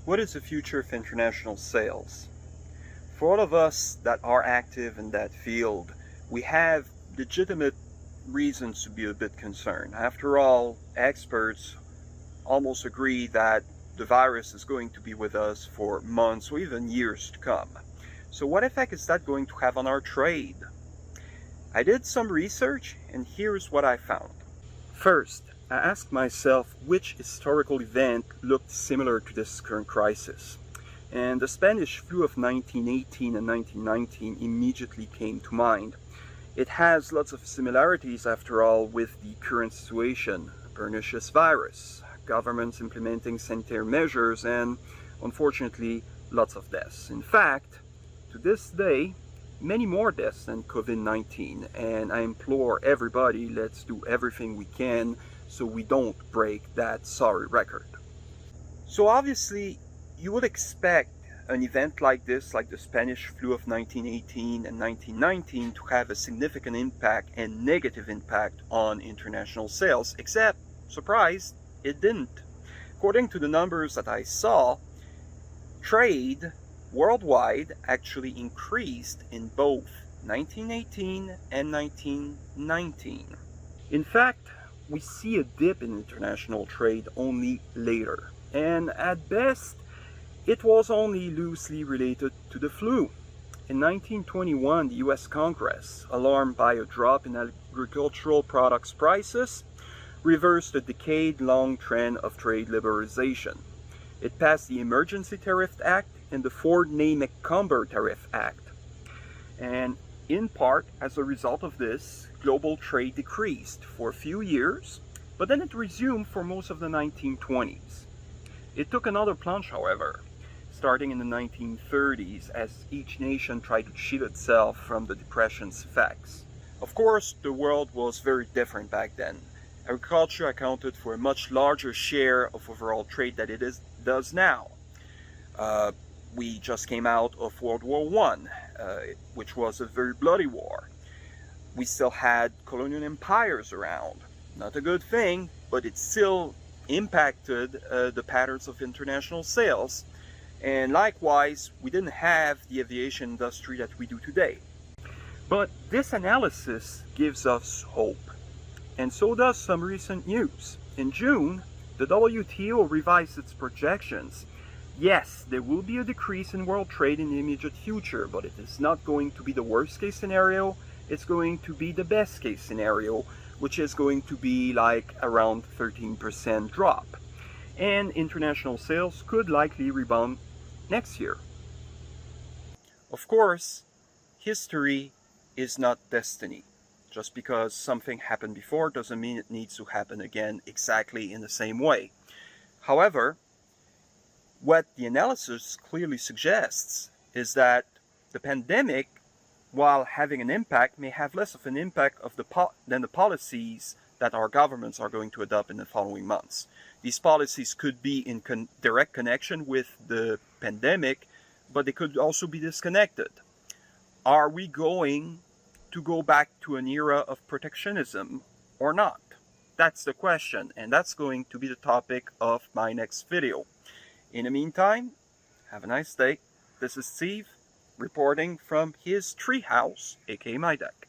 What is the future of international sales? For all of us that are active in that field, we have legitimate reasons to be a bit concerned. After all, experts almost agree that the virus is going to be with us for months or even years to come. So what effect is that going to have on our trade? I did some research and here's what I found. First, I asked myself which historical event looked similar to this current crisis. And the Spanish flu of 1918 and 1919 immediately came to mind. It has lots of similarities, after all, with the current situation. A pernicious virus, governments implementing sanitary measures, and unfortunately, lots of deaths. In fact, to this day, many more deaths than COVID-19, and I implore everybody, let's do everything we can so we don't break that sorry record. So obviously, you would expect an event like this, like the Spanish flu of 1918 and 1919, to have a significant impact and negative impact on international sales, except, surprise, it didn't. According to the numbers that I saw, trade worldwide actually increased in both 1918 and 1919. In fact, we see a dip in international trade only later, and at best, it was only loosely related to the flu. In 1921, the US Congress, alarmed by a drop in agricultural products prices, reversed a decade-long trend of trade liberalization. It passed the Emergency Tariff Act and the Ford-Ney-McCumber Tariff Act. And in part, as a result of this, global trade decreased for a few years, but then it resumed for most of the 1920s. It took another plunge, however, starting in the 1930s as each nation tried to shield itself from the Depression's effects. Of course, the world was very different back then. Agriculture accounted for a much larger share of overall trade than it does now. We just came out of World War I, which was a very bloody war. We still had colonial empires around. Not a good thing, but it still impacted the patterns of international sales. And likewise, we didn't have the aviation industry that we do today. But this analysis gives us hope. And so does some recent news. In June, the WTO revised its projections. Yes, there will be a decrease in world trade in the immediate future, but it is not going to be the worst case scenario. It's going to be the best case scenario, which is going to be like around 13% drop. And international sales could likely rebound next year. Of course, history is not destiny. Just because something happened before doesn't mean it needs to happen again exactly in the same way. However, what the analysis clearly suggests is that the pandemic, while having an impact, may have less of an impact than the policies that our governments are going to adopt in the following months. These policies could be in direct connection with the pandemic, but they could also be disconnected. Are we going to go back to an era of protectionism or not? That's the question, and that's going to be the topic of my next video. In the meantime, have a nice day. This is Steve, reporting from his treehouse, aka my deck.